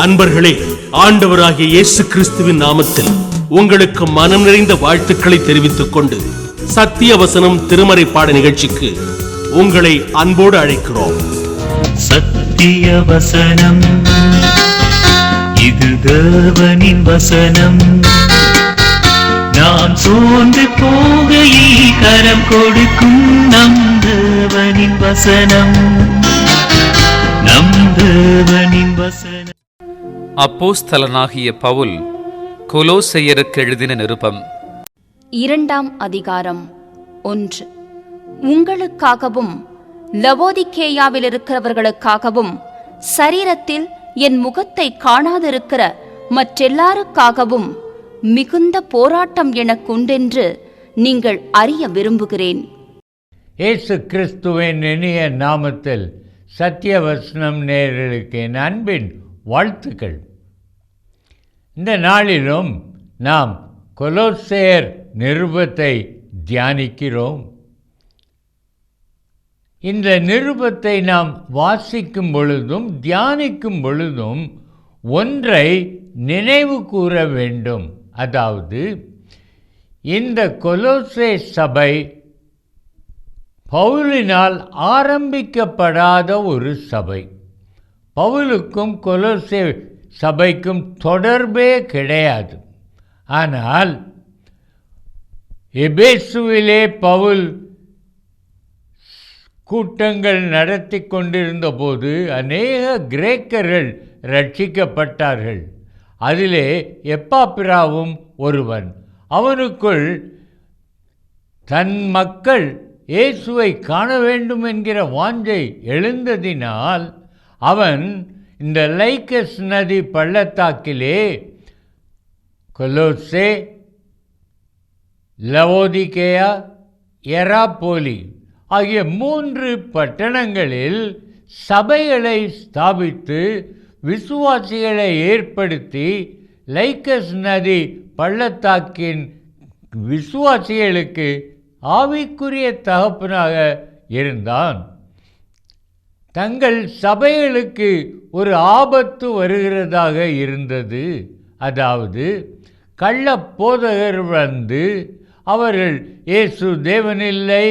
அன்பர்களே, ஆண்டவராகிய இயேசு கிறிஸ்துவின் நாமத்தில் உங்களுக்கு மனம் நிறைந்த வாழ்த்துக்களை தெரிவித்துக் கொண்டு சத்திய வசனம் திருமறை பாட நிகழ்ச்சிக்கு உங்களை அன்போடு அழைக்கிறோம். சத்திய வசனம், இது தேவனின் வசனம். நாம் சோர்ந்து போகையில் கரம் கொடுக்கும் நம் தேவனின் வசனம், நம் தேவனின் வசனம். அப்போஸ்தலனாகிய பவுல் கொலோசையருக்கு எழுதின நிருபம் 2ஆம் அதிகாரம் 1. உங்களுக்காகவும் லவோதிக்கேயாவில் இருக்கிறவர்களுக்காகவும் சரீரத்தில் என் முகத்தை காணாதிருக்கிற மற்றெல்லாருக்காகவும் மிகுந்த போராட்டம் எனக்குண்டென்று நீங்கள் அறிய விரும்புகிறேன். இயேசு கிறிஸ்துவின் இனிய நாமத்தில் சத்தியவசனம் நேயர்களுக்கு என் அன்பின் வாழ்த்துக்கள். இந்த நாளிலும் நாம் கொலோசையர் நிருபத்தை தியானிக்கிறோம். இந்த நிருபத்தை நாம் வாசிக்கும் பொழுதும் தியானிக்கும் பொழுதும் ஒன்றை நினைவு கூற வேண்டும். அதாவது, இந்த கொலோசே சபை பவுலினால் ஆரம்பிக்கப்படாத ஒரு சபை. பவுலுக்கும் கொலோசே சபைக்கும் தொடர்பே கிடையாது. ஆனால் எபேசுவிலே பவுல் கூட்டங்கள் நடத்தி கொண்டிருந்த போது அநேக கிரேக்கர்கள் ரட்சிக்கப்பட்டார்கள். அதிலே எப்பாப்பிராவும் ஒருவன். அவனுக்குள் தன் மக்கள் இயேசுவை காண வேண்டும் என்கிற வாஞ்சை எழுந்ததினால் அவன் இந்த லைக்கஸ் நதி பள்ளத்தாக்கிலே கொலோசே, லவோதிக்கேயா, எராப்போலி ஆகிய 3 பட்டணங்களில் சபைகளை ஸ்தாபித்து விசுவாசிகளை ஏற்படுத்தி லைக்கஸ் நதி பள்ளத்தாக்கின் விசுவாசிகளுக்கு ஆவிக்குரிய தகப்பனாக இருந்தான். தங்கள் சபைகளுக்கு ஒரு ஆபத்து வருகிறதாக இருந்தது. அதாவது, கள்ள போதகர் வந்து அவர்கள் இயேசு தேவனில்லை,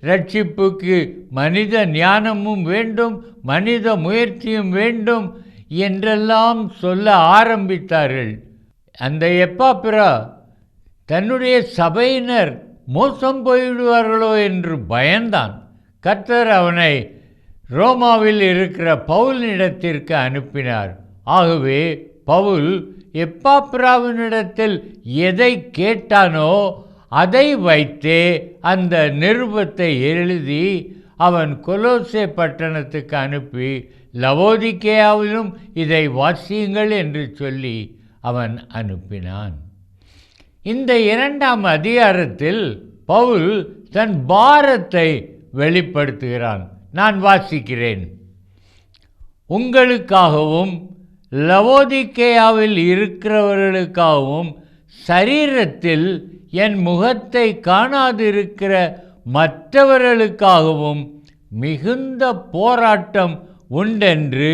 ரட்சிப்புக்கு மனித ஞானமும் வேண்டும், மனித முயற்சியும் வேண்டும் என்றெல்லாம் சொல்ல ஆரம்பித்தார்கள். அந்த எப்பாப்பிரா தன்னுடைய சபையினர் மோசம் போய்விடுவார்களோ என்று பயந்தான். கர்த்தர் அவனை ரோமாவில் இருக்கிற பவுலினிடத்திற்கு அனுப்பினார். ஆகவே பவுல் எப்பாப்பிராவினிடத்தில் எதை கேட்டானோ அதை வைத்தே அந்த நிருபத்தை எழுதி அவன் கொலோசே பட்டணத்துக்கு அனுப்பி, லவோதிக்கேயாவிலும் இதை வாசியுங்கள் என்று சொல்லி அவன் அனுப்பினான். இந்த 2ஆம் அதிகாரத்தில் பவுல் தன் பாரத்தை வெளிப்படுத்துகிறான். நான் வாசிக்கிறேன். உங்களுக்காகவும் லவோதிக்கேயாவில் இருக்கிறவர்களுக்காகவும் சரீரத்தில் என் முகத்தை காணாதிருக்கிற மற்றவர்களுக்காகவும் மிகுந்த போராட்டம் உண்டென்று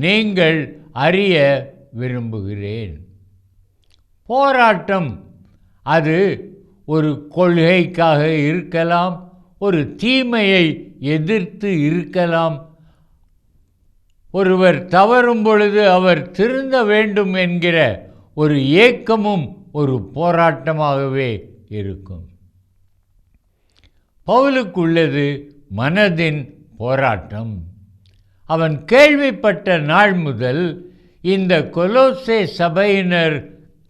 நீங்கள் அறிய விரும்புகிறேன். போராட்டம் அது ஒரு கொள்கைக்காக இருக்கலாம், ஒரு தீமையை எதிர்த்து இருக்கலாம், ஒருவர் தவறும் பொழுது அவர் திருந்த வேண்டும் என்கிற ஒரு ஏக்கமும் ஒரு போராட்டமாகவே இருக்கும். பவுலுக்குள்ளது மனதின் போராட்டம். அவன் கேள்விப்பட்ட நாள் முதல் இந்த கொலோசே சபையினர்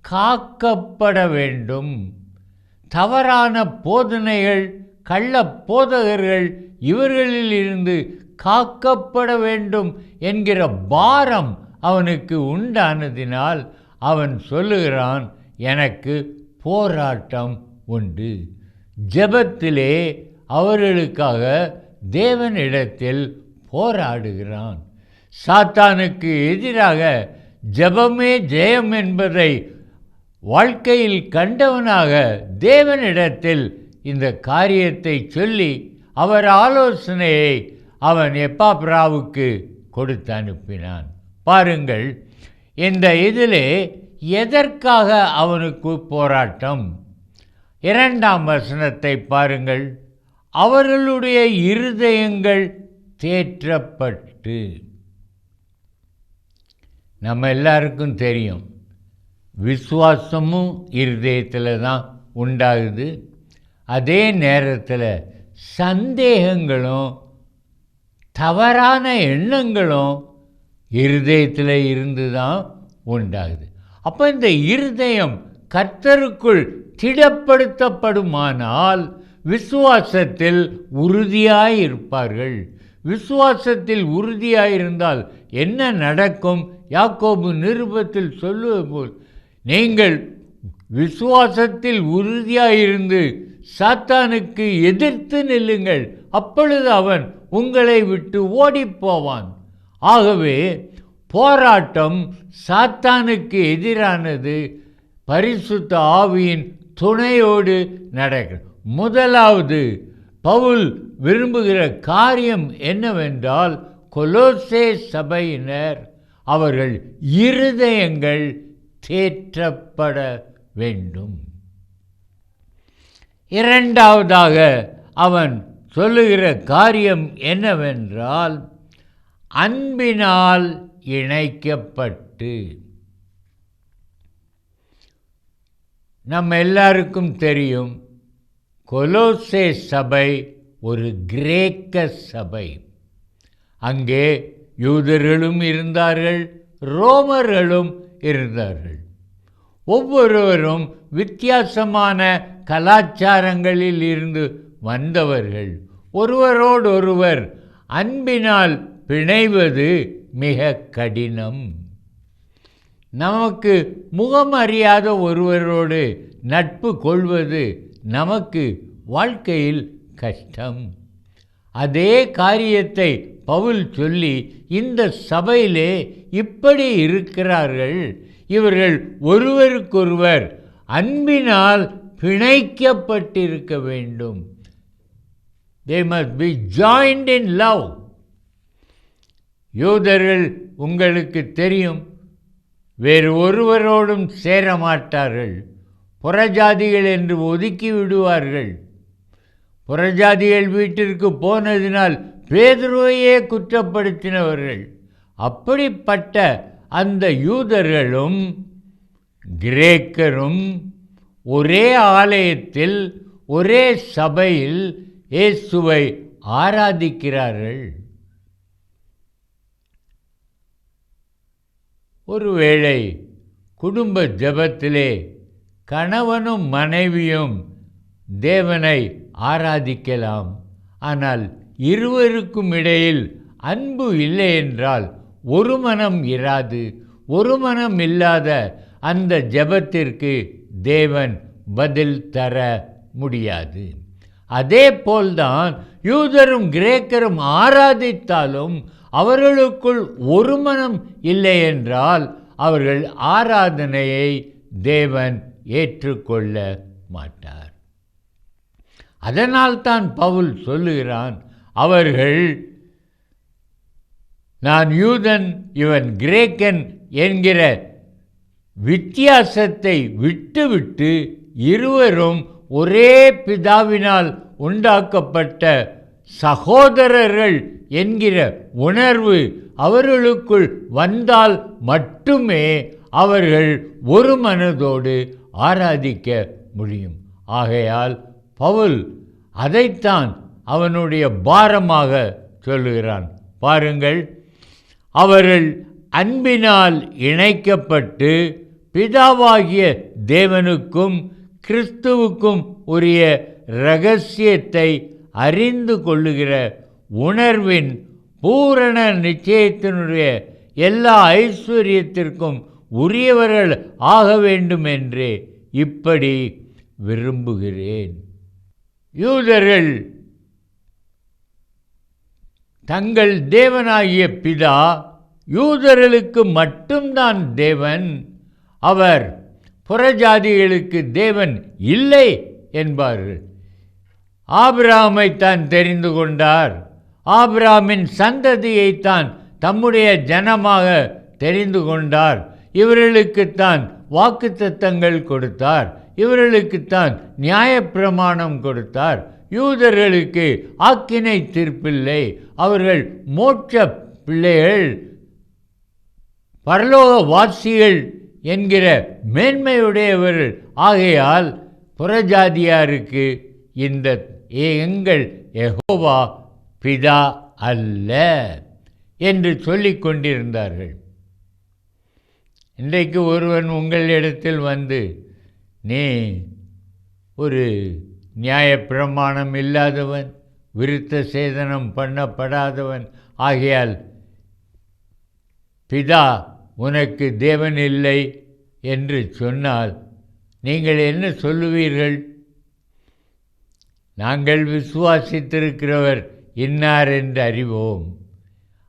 காக்கப்பட வேண்டும், தவறான போதனைகள், கள்ள போதகர்கள் இவர்களில் இருந்து காக்கப்பட வேண்டும் என்கிற பாரம் அவனுக்கு உண்டானதினால் அவன் சொல்லுகிறான், எனக்கு போராட்டம் உண்டு. ஜெபத்திலே அவர்களுக்காக தேவனிடத்தில் போராடுகிறான். சாத்தானுக்கு எதிராக ஜெபமே ஜெயம் என்பதை வாழ்க்கையில் கண்டவனாக தேவனிடத்தில் இந்த காரியத்தை சொல்லி அவர் ஆலோசனையை அவன் எப்பாப்ராவுக்கு கொடுத்து அனுப்பினான். பாருங்கள், இந்த இதிலே எதற்காக அவனுக்கு போராட்டம்? 2ஆம் வசனத்தை பாருங்கள். அவர்களுடைய இருதயங்கள் தேற்றப்பட்டு. நம்ம எல்லாருக்கும் தெரியும், விசுவாசமும் இருதயத்தில் தான் உண்டாகுது. அதே நேரத்தில் சந்தேகங்களும் தவறான எண்ணங்களும் இருதயத்தில் இருந்து தான் உண்டாகுது. அப்போ இந்த இருதயம் கர்த்தருக்குள் திடப்படுத்தப்படுமானால் விசுவாசத்தில் உறுதியாயிருப்பார்கள். விசுவாசத்தில் உறுதியாயிருந்தால் என்ன நடக்கும்? யாக்கோபு நிருபத்தில் சொல்லுவது போல், நீங்கள் விசுவாசத்தில் உறுதியாயிருந்து சாத்தானுக்கு எதிர்த்து நில்லுங்கள், அப்பொழுது அவன் உங்களை விட்டு ஓடிப்போவான். ஆகவே போராட்டம் சாத்தானுக்கு எதிரானது பரிசுத்த ஆவியின் துணையோடு நடக்கும். முதலாவது பவுல் விரும்புகிற காரியம் என்னவென்றால், கொலோசே சபையினர் அவர்கள் இருதயங்கள் தேற்றப்பட வேண்டும். இரண்டாவதாக அவன் சொல்லுகிற காரியம் என்னவென்றால், அன்பினால் இணைக்கப்பட்டு. நம்ம எல்லாருக்கும் தெரியும், கொலோசே சபை ஒரு கிரேக்க சபை. அங்கே யூதர்களும் இருந்தார்கள், ரோமர்களும் இருந்தார்கள். ஒவ்வொருவரும் வித்தியாசமான கலாச்சாரங்களில் இருந்து வந்தவர்கள். ஒருவரோடொருவர் அன்பினால் பிணைவது மிக கடினம். நமக்கு முகம் அறியாத ஒருவரோடு நட்பு கொள்வது நமக்கு வாழ்க்கையில் கஷ்டம். அதே காரியத்தை பவுல் சொல்லி, இந்த சபையிலே இப்படி இருக்கிறார்கள், இவர்கள் ஒருவருக்கொருவர் அன்பினால் பிணைக்கப்பட்டிருக்க வேண்டும். They must be joined in love. யூதர்கள் உங்களுக்கு தெரியும், வேறு ஒருவரோடும் சேரமாட்டார்கள். புறஜாதிகள் என்று ஒதுக்கி விடுவார்கள். புறஜாதிகள் வீட்டிற்கு போனதினால் பேதுருவையே குற்றப்படுத்தினவர்கள். அப்படிப்பட்ட அந்த யூதர்களும் கிரேக்கரும் ஒரே ஆலயத்தில் ஒரே சபையில் இயேசுவை ஆராதிக்கிறார்கள். ஒருவேளை குடும்ப ஜெபத்திலே கணவனும் மனைவியும் தேவனை ஆராதிக்கலாம். ஆனால் இருவருக்கும் இடையில் அன்பு இல்லை என்றால் ஒரு மனம் இராது. ஒரு மனம் இல்லாத அந்த ஜெபத்திற்கு தேவன் பதில் தர முடியாது. அதே போல்தான் யூதரும் கிரேக்கரும் ஆராதித்தாலும் அவர்களுக்குள் ஒரு மனம் இல்லை என்றால் அவர்கள் ஆராதனையை தேவன் ஏற்றுக்கொள்ள மாட்டார். அதனால்தான் பவுல் சொல்லுகிறான், அவர்கள் நான் யூதன் இவன் கிரேக்கன் என்கிற வித்தியாசத்தை விட்டுவிட்டு இருவரும் ஒரே பிதாவினால் உண்டாக்கப்பட்ட சகோதரர்கள் என்கிற உணர்வு அவர்களுக்குள் வந்தால் மட்டுமே அவர்கள் ஒரு மனதோடு ஆராதிக்க முடியும். ஆகையால் பவுல் அதைத்தான் அவனுடைய பாரமாக சொல்லுகிறான். பாருங்கள், அவர்கள் அன்பினால் இணைக்கப்பட்டு பிதாவாகிய தேவனுக்கும் கிறிஸ்துவுக்கும் உரிய இரகசியத்தை அறிந்து கொள்ளுகிற உணர்வின் பூரண நிச்சயத்தினுடைய எல்லா ஐஸ்வர்யத்திற்கும் உரியவர்கள் ஆக வேண்டும் என்றே இப்படி விரும்புகிறேன். யூதர்கள் தங்கள் தேவனாகிய பிதா யூதர்களுக்கு மட்டும்தான் தேவன், அவர் புறஜாதிகளுக்கு தேவன் இல்லை என்பார்கள். ஆபிரகாமை தான் தெரிந்து கொண்டார், ஆபிரகாமின் சந்ததியைத்தான் தம்முடைய ஜனமாக தெரிந்து கொண்டார். இவர்களுக்குத்தான் வாக்குத்தத்தங்கள் கொடுத்தார். இவர்களுக்குத்தான் நியாயப்பிரமாணம் கொடுத்தார். யூதர்களுக்கு ஆக்கினை தீர்ப்பில்லை. அவர்கள் மோட்ச பிள்ளைகள், பரலோக வாசிகள் என்கிற மேன்மையுடையவர்கள். ஆகையால் புறஜாதியாருக்கு இந்த எங்கள் யெகோவா பிதா அல்ல என்று சொல்லிக் கொண்டிருந்தார்கள். இன்றைக்கு ஒருவன் உங்களிடத்தில் வந்து, நீ ஒரு நியாயப்பிரமாணம் இல்லாதவன், விருத்த சேதனம் பண்ணப்படாதவன், ஆகையால் பிதா உனக்கு தேவன் இல்லை என்று சொன்னால் நீங்கள் என்ன சொல்லுவீர்கள்? நாங்கள் விசுவாசித்திருக்கிறவர் இன்னார் என்று அறிவோம்.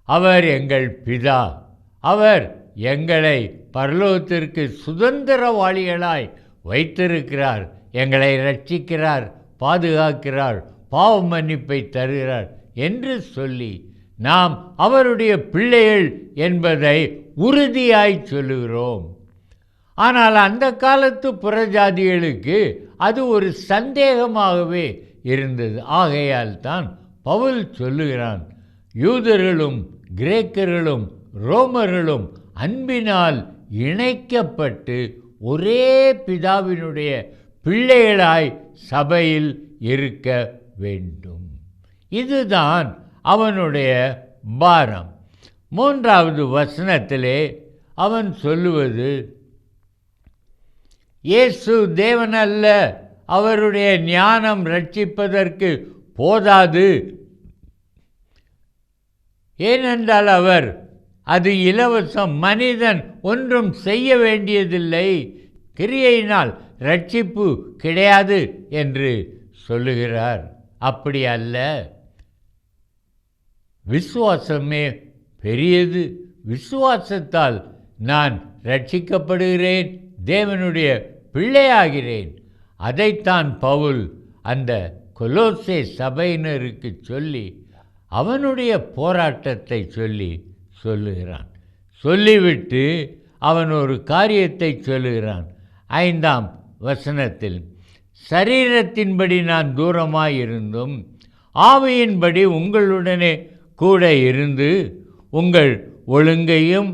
அவர் எங்கள் பிதா. அவர் எங்களை பரலோகத்திற்கு சுதந்திரவாளிகளாய் வைத்திருக்கிறார். எங்களை ரட்சிக்கிறார், பாதுகாக்கிறார், பாவ மன்னிப்பை தருகிறார் என்று சொல்லி நாம் அவருடைய பிள்ளைகள் என்பதை உறுதியாய் சொல்லுகிறோம். ஆனால் அந்த காலத்து புறஜாதிகளுக்கு அது ஒரு சந்தேகமாகவே இருந்தது. ஆகையால் தான் பவுல் சொல்லுகிறான், யூதர்களும் கிரேக்கர்களும் ரோமர்களும் அன்பினால் இணைக்கப்பட்டு ஒரே பிதாவினுடைய பிள்ளைகளாய் சபையில் இருக்க வேண்டும். இதுதான் அவனுடைய பாரம். 3வது வசனத்திலே அவன் சொல்லுவது, இயேசு தேவன் அல்ல, அவருடைய ஞானம் ரட்சிப்பதற்கு போதாது. ஏனென்றால் அது இலவசம், மனிதன் ஒன்றும் செய்ய வேண்டியதில்லை, கிரியையினால் ரட்சிப்பு கிடையாது என்று சொல்லுகிறார். அப்படி அல்ல, விசுவாசமே பெரியது. விசுவாசத்தால் நான் ரட்சிக்கப்படுகிறேன், தேவனுடைய பிள்ளையாகிறேன். அதைத்தான் பவுல் அந்த கொலோசே சபையினருக்கு சொல்லி அவனுடைய போராட்டத்தை சொல்லுகிறான். சொல்லிவிட்டு அவன் ஒரு காரியத்தை சொல்லுகிறான். 5ஆம் வசனத்தில், சரீரத்தின்படி நான் தூரமாயிருந்தும் ஆவியின்படி உங்களுடனே கூட இருந்து உங்கள் ஒழுங்கையும்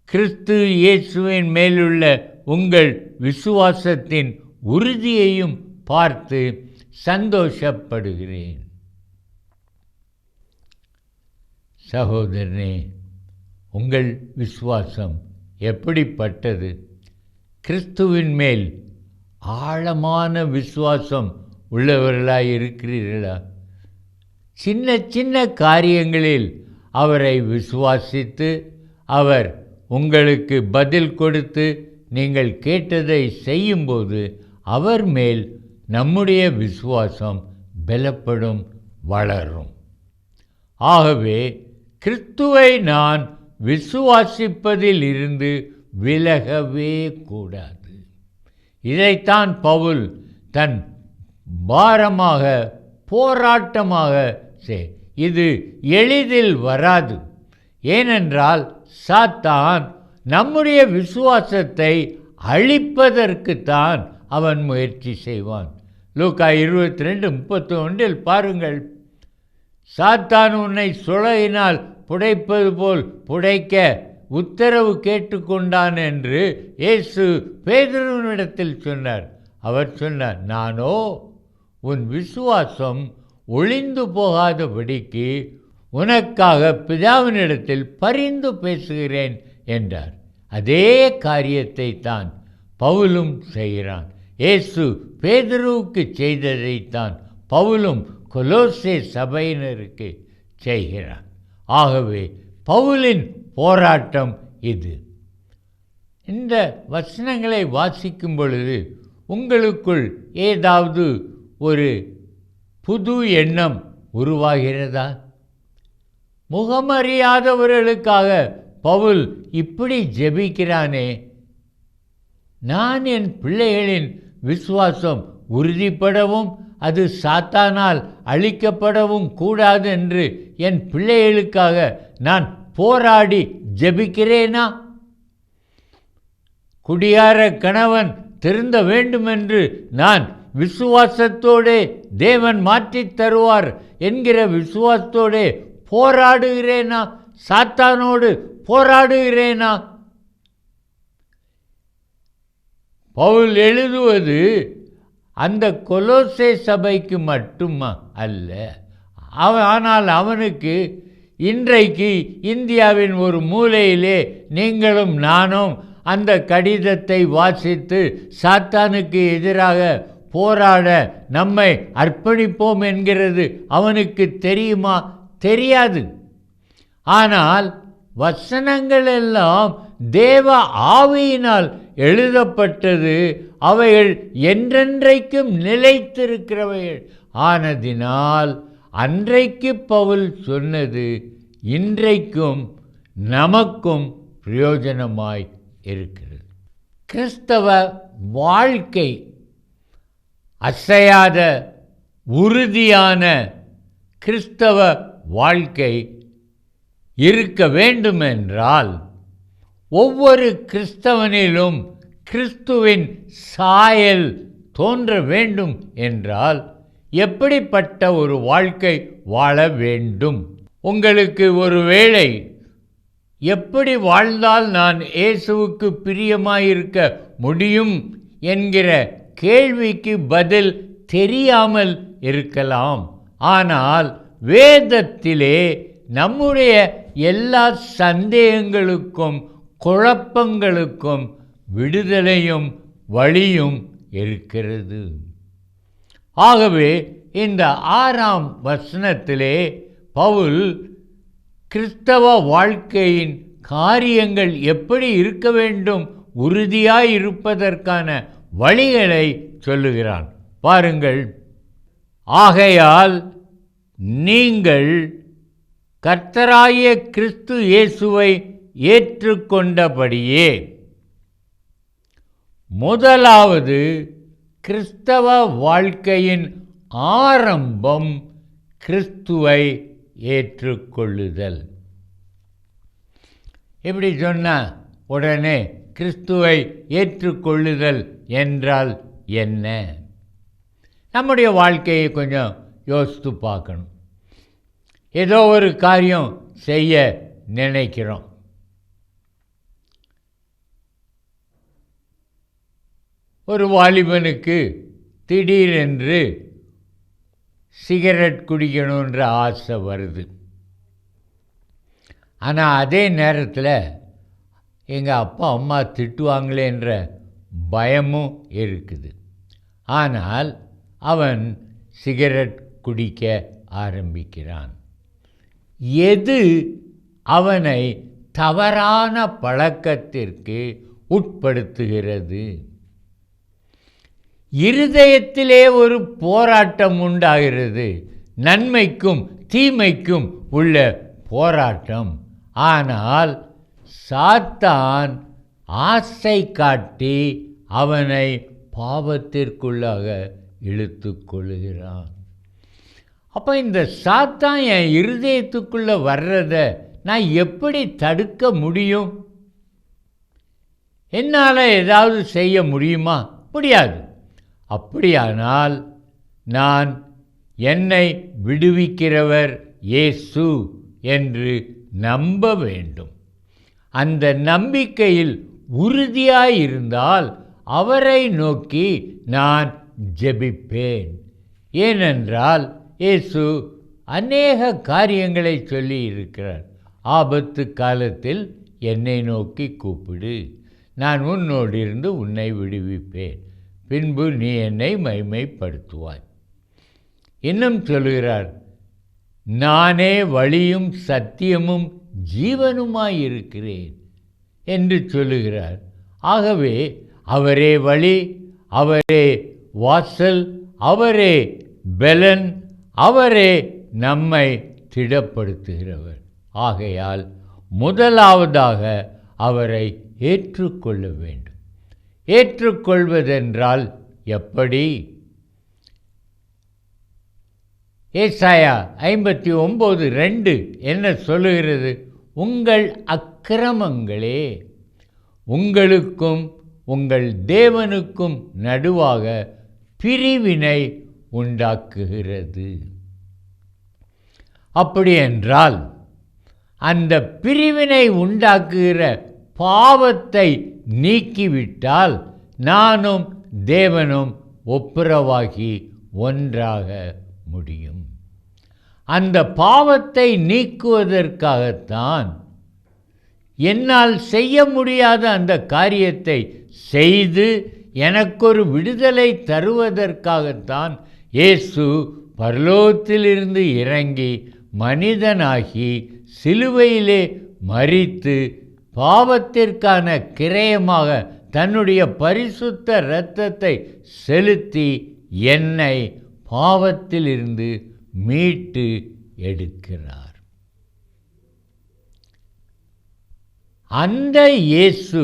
கிறிஸ்து இயேசுவின் மேலுள்ள உங்கள் விசுவாசத்தின் உறுதியையும் பார்த்து சந்தோஷப்படுகிறேன். சகோதரனே, உங்கள் விசுவாசம் எப்படிப்பட்டது? கிறிஸ்துவின் மேல் ஆழமான விசுவாசம் உள்ளவர்களாய் இருக்கிறீர்களா? சின்ன சின்ன காரியங்களில் அவரை விசுவாசித்து அவர் உங்களுக்கு பதில் கொடுத்து நீங்கள் கேட்டதை செய்யும்போது அவர் மேல் நம்முடைய விசுவாசம் பலப்படும், வளரும். ஆகவே கிறிஸ்துவை நான் விசுவாசிப்பதில் இருந்து விலகவே கூடாது. இதைத்தான் பவுல் தன் பாரமாக போராட்டமாக இது எளிதில் வராது. ஏனென்றால் சாத்தான் நம்முடைய விசுவாசத்தை அழிப்பதற்குத்தான் அவன் முயற்சி செய்வான். லூக்கா 22:31 பாருங்கள், சாத்தான் உன்னை சுளையினால் புடைப்பது போல் புடைக்க உத்தரவு கேட்டுக்கொண்டான் என்று இயேசு பேதுருவினிடத்தில் சொன்னார். அவர் சொன்னார், நானோ உன் விசுவாசம் ஒளிந்து போகாதபடிக்கு உனக்காக பிதாவினிடத்தில் பரிந்து பேசுகிறேன் என்றார். அதே காரியத்தை தான் பவுலும் செய்கிறான். இயேசு பேதுருவுக்கு செய்ததைத்தான் பவுலும் கொலோசே சபையினருக்கு செய்கிறான். ஆகவே பவுலின் போராட்டம் இது. இந்த வசனங்களை வாசிக்கும் பொழுது உங்களுக்குள் ஏதாவது ஒரு புது எண்ணம் உருவாகிறதா? முகமறியாதவர்களுக்காக பவுல் இப்படி ஜெபிக்கிறானே, நான் என் பிள்ளைகளின் விசுவாசம் உறுதிப்படவும் அது சாத்தானால் அழிக்கப்படவும் கூடாது என்று என் பிள்ளைகளுக்காக நான் போராடி ஜெபிக்கிறேனா? குடியார கணவன் திருந்த வேண்டுமென்று நான் விசுவாசத்தோடே தேவன் மாற்றித் தருவார் என்கிற விசுவாசத்தோடே போராடுகிறேனா? சாத்தானோடு போராடுகிறேனா? பவுல் எழுதுவது அந்த கொலோசே சபைக்கு மட்டுமா அல்ல. ஆனால் அவனுக்கு இன்றைக்கு இந்தியாவின் ஒரு மூலையிலே நீங்களும் நானும் அந்த கடிதத்தை வாசித்து சாத்தானுக்கு எதிராக போராட நம்மை அர்ப்பணிப்போம் என்கிறது அவனுக்கு தெரியுமா? தெரியாது. ஆனால் வசனங்கள் எல்லாம் தேவ ஆவியினால் எழுதப்பட்டது. அவைகள் என்றென்றைக்கும் நிலைத்திருக்கிறவைகள் ஆனதினால் அன்றைக்கு பவுல் சொன்னது இன்றைக்கும் நமக்கும் பிரயோஜனமாய் இருக்கிறது. கிறிஸ்தவ வாழ்க்கை அசையாத உறுதியான கிறிஸ்தவ வாழ்க்கை இருக்க வேண்டுமென்றால் ஒவ்வொரு கிறிஸ்தவனிலும் கிறிஸ்துவின் சாயல் தோன்ற வேண்டும் என்றால் எப்படிப்பட்ட ஒரு வாழ்க்கை வாழ வேண்டும்? உங்களுக்கு ஒருவேளை எப்படி வாழ்ந்தால் நான் இயேசுவுக்கு பிரியமாயிருக்க முடியும் என்கிற கேள்விக்கு பதில் தெரியாமல் இருக்கலாம். ஆனால் வேதத்திலே நம்முடைய எல்லா சந்தேகங்களுக்கும் குழப்பங்களுக்கும் விடுதலையும் வழியும் இருக்கிறது. ஆகவே இந்த 6ஆம் வசனத்திலே பவுல் கிறிஸ்தவ வாழ்க்கையின் காரியங்கள் எப்படி இருக்க வேண்டும், உறுதியாய் இருப்பதற்கான வழிகளை சொல்லுகிறான். பாருங்கள். ஆகையால் நீங்கள் கர்த்தராகிய கிறிஸ்து இயேசுவை ஏற்றுக்கொண்டபடியே. முதலாவது கிறிஸ்தவ வாழ்க்கையின் ஆரம்பம் கிறிஸ்துவை ஏற்றுக்கொள்ளுதல். இப்படி சொன்ன உடனே கிறிஸ்துவை ஏற்றுக்கொள்ளுதல் என்றால் என்ன? நம்முடைய வாழ்க்கையை கொஞ்சம் யோசித்து பார்க்கணும். ஏதோ ஒரு காரியம் செய்ய நினைக்கிறோம். ஒரு வாலிபனுக்கு திடீரென்று சிகரெட் குடிக்கணுன்ற ஆசை வருது. ஆனால் அதே நேரத்தில் எங்கள் அப்பா அம்மா திட்டுவாங்களேன்ற பயமும் இருக்குது. ஆனால் அவன் சிகரெட் குடிக்க ஆரம்பிக்கிறான். எது அவனை தவறான பழக்கத்திற்கு உட்படுத்துகிறது? இருதயத்திலே ஒரு போராட்டம் உண்டாகிறது, நன்மைக்கும் தீமைக்கும் உள்ள போராட்டம். ஆனால் சாத்தான் ஆசை காட்டி அவனை பாவத்திற்குள்ளாக இழுத்து கொள்ளுகிறான். அப்போ இந்த சாத்தான் என் இருதயத்துக்குள்ளே வர்றதை நான் எப்படி தடுக்க முடியும்? என்னால் ஏதாவது செய்ய முடியுமா? முடியாது. அப்படியானால் நான் என்னை விடுவிக்கிறவர் இயேசு என்று நம்ப வேண்டும். அந்த நம்பிக்கையில் உறுதியாயிருந்தால் அவரை நோக்கி நான் ஜெபிப்பேன். ஏனென்றால் இயேசு அநேக காரியங்களை சொல்லி இருக்கிறார். ஆபத்து காலத்தில் என்னை நோக்கி கூப்பிடு, நான் உன்னோடு இருந்து உன்னை விடுவிப்பேன், பின்பு நீ என்னை மகிமைப்படுத்துவாய். இன்னும் சொல்கிறார், நானே வழியும் சத்தியமும் ஜீவனுமாயிருக்கிறேன் என்று சொல்லுகிறார். ஆகவே அவரே வழி, அவரே வாசல், அவரே பெலன், அவரே நம்மை திடப்படுத்துகிறவர். ஆகையால் முதலாவதாக அவரை ஏற்றுக்கொள்ள வேண்டும். ஏற்றுக்கொள்வதென்றால் எப்படி? ஏசாயா 59:2 என்ன சொல்லுகிறது? உங்கள் அக்கிரமங்களே உங்களுக்கும் உங்கள் தேவனுக்கும் நடுவாக பிரிவினை உண்டாக்குகிறது. அப்படியென்றால் அந்த பிரிவினை உண்டாக்குகிற பாவத்தை நீக்கிவிட்டால் நானும் தேவனும் ஒப்புரவாகி ஒன்றாக முடியும். அந்த பாவத்தை நீக்குவதற்காகத்தான் என்னால் செய்ய முடியாத அந்த காரியத்தை செய்து எனக்கொரு விடுதலை தருவதற்காகத்தான் இயேசு பரலோகத்திலிருந்து இறங்கி மனிதனாகி சிலுவையிலே மரித்து பாவத்திற்கான கிரயமாக தன்னுடைய பரிசுத்த இரத்தத்தை செலுத்தி என்னை பாவத்திலிருந்து மீட்டு எடுக்கிறார். அந்த இயேசு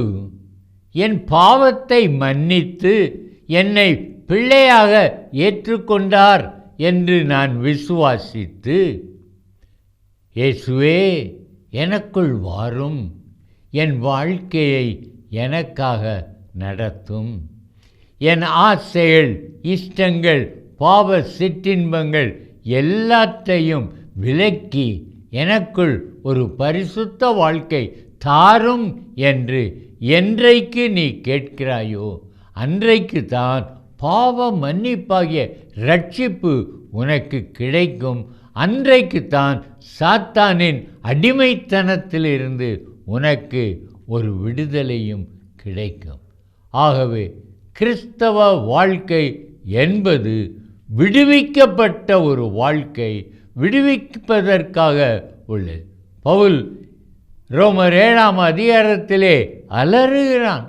என் பாவத்தை மன்னித்து என்னை பிள்ளையாக ஏற்றுக்கொண்டார் என்று நான் விசுவாசித்து, இயேசுவே எனக்குள் வாரும், என் வாழ்க்கையை எனக்காக நடத்தும், என் ஆசைகள், இஷ்டங்கள், பாவ சிற்றின்பங்கள் எல்லாத்தையும் விலக்கி எனக்குள் ஒரு பரிசுத்த வாழ்க்கை தாரும் என்று என்றைக்கு நீ கேட்கிறாயோ அன்றைக்கு தான் பாவ மன்னிப்பாகிய ரட்சிப்பு உனக்கு கிடைக்கும். அன்றைக்கு தான் சாத்தானின் அடிமைத்தனத்திலிருந்து உனக்கு ஒரு விடுதலையும் கிடைக்கும். ஆகவே கிறிஸ்தவ வாழ்க்கை என்பது விடுவிக்கப்பட்ட ஒரு வாழ்க்கை, விடுவிப்பதற்காக உள்ளது. பவுல் ரோமர் 7ஆம் அதிகாரத்திலே அலறுகிறான்.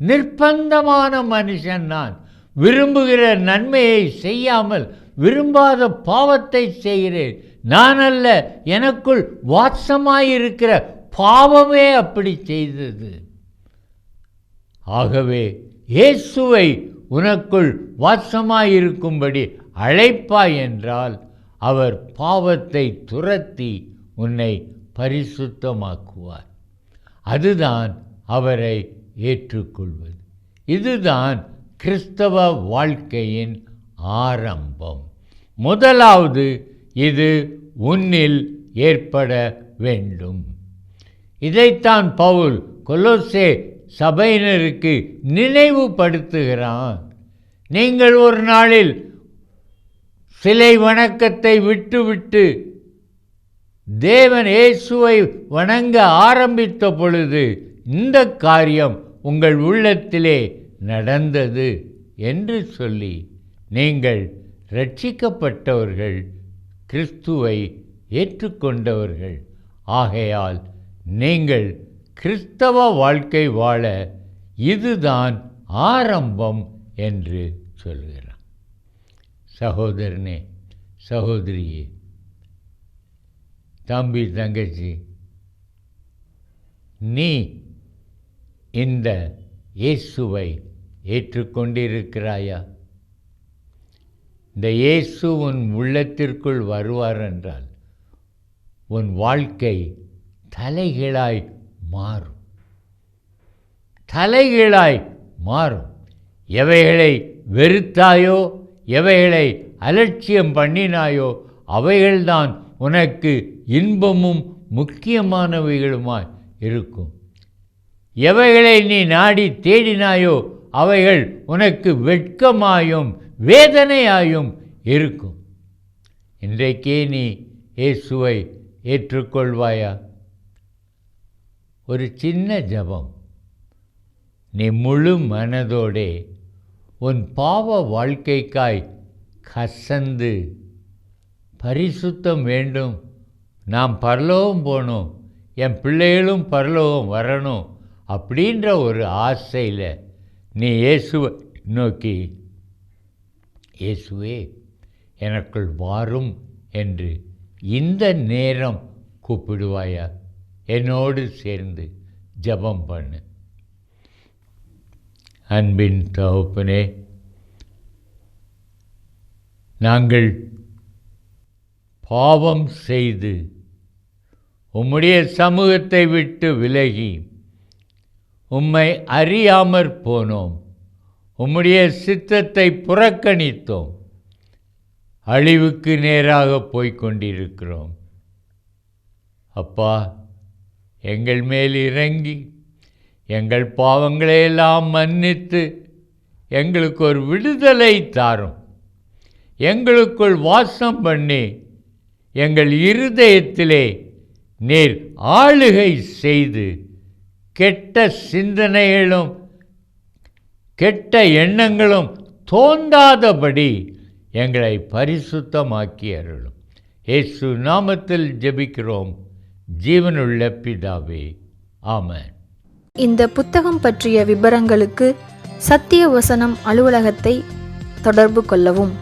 நிர்பந்தமான மனுஷன் நான், விரும்புகிற நன்மையை செய்யாமல் விரும்பாத பாவத்தை செய்கிறேன். நான் அல்ல, எனக்குள் வாசமாயிருக்கிற பாவமே அப்படி செய்தது. ஆகவே இயேசுவை உனக்குள் வாசமாயிருக்கும்படி அழைப்பாய் என்றால் அவர் பாவத்தை துரத்தி உன்னை பரிசுத்தமாக்குவார். அதுதான் அவரை ஏற்றுக்கொள்வது. இதுதான் கிறிஸ்தவ வாழ்க்கையின் ஆரம்பம். முதலாவது இது உன்னில் ஏற்பட வேண்டும். இதைத்தான் பவுல் கொலோசே சபையினருக்கு நினைவுபடுத்துகிறான். நீங்கள் ஒரு நாளில் சிலை வணக்கத்தை விட்டுவிட்டு தேவன் இயேசுவை வணங்க ஆரம்பித்த பொழுது இந்த காரியம் உங்கள் உள்ளத்திலே நடந்தது என்று சொல்லி, நீங்கள் ரட்சிக்கப்பட்டவர்கள், கிறிஸ்துவை ஏற்றுக்கொண்டவர்கள், ஆகையால் நீங்கள் கிறிஸ்தவ வாழ்க்கை வாழ இதுதான் ஆரம்பம் என்று சொல்கிறான். சகோதரனே, சகோதரியே, தம்பி, தங்கச்சி, நீ இந்த இயேசுவை ஏற்றுக்கொண்டிருக்கிறாயா? இந்த இயேசு உன் உள்ளத்திற்குள் வருவார் என்றால் உன் வாழ்க்கை தலைகீழாய் மாறும். தலைகீழாய் மாறும். எவைகளை வெறுத்தாயோ, எவைகளை அலட்சியம் பண்ணினாயோ அவைகள்தான் உனக்கு இன்பமும் முக்கியமானவைகளுமாய் இருக்கும். எவைகளை நீ நாடி தேடினாயோ அவைகள் உனக்கு வெட்கமாயும் வேதனையாயும் இருக்கும். இன்றைக்கே நீ இயேசுவை ஏற்றுக்கொள்வாயா? ஒரு சின்ன ஜெபம். நீ முழு மனதோடே உன் பாவ வாழ்க்கைக்காய் கசந்து, பரிசுத்தம் வேண்டும், நாம் பரலோகம் போகணும், என் பிள்ளைகளும் பரலோகம் வரணும் அப்படின்ற ஒரு ஆசையில் நீ இயேசுவை நோக்கி, இயேசுவே எனக்குள் வாரும் என்று இந்த நேரம் கூப்பிடுவாயா? என்னோடு சேர்ந்து ஜெபம் பண்ணு. அன்பின் தகப்பனே, நாங்கள் பாவம் செய்து உம்முடைய சமூகத்தை விட்டு விலகி உம்மை அறியாமற் போனோம். உம்முடைய சித்தத்தை புறக்கணித்தோம். அழிவுக்கு நேராக போய்கொண்டிருக்கிறோம். அப்பா, எங்கள் மேல் இறங்கி எங்கள் பாவங்களையெல்லாம் மன்னித்து எங்களுக்கு ஒரு விடுதலை தாரும். எங்களுக்குள் வாசம் பண்ணி எங்கள் இருதயத்திலே நீர் ஆளுகை செய்து கெட்ட சிந்தனைகளும் கெட்ட எண்ணங்களும் தோன்றாதபடி எங்களை பரிசுத்தமாக்கி அருளும். இயேசு நாமத்தில் ஜெபிக்கிறோம் ஜீவனுள்ள பிதாவே, ஆமென். இந்த புத்தகம் பற்றிய விபரங்களுக்கு சத்திய வசனம் அலுவலகத்தை தொடர்பு கொள்ளவும்.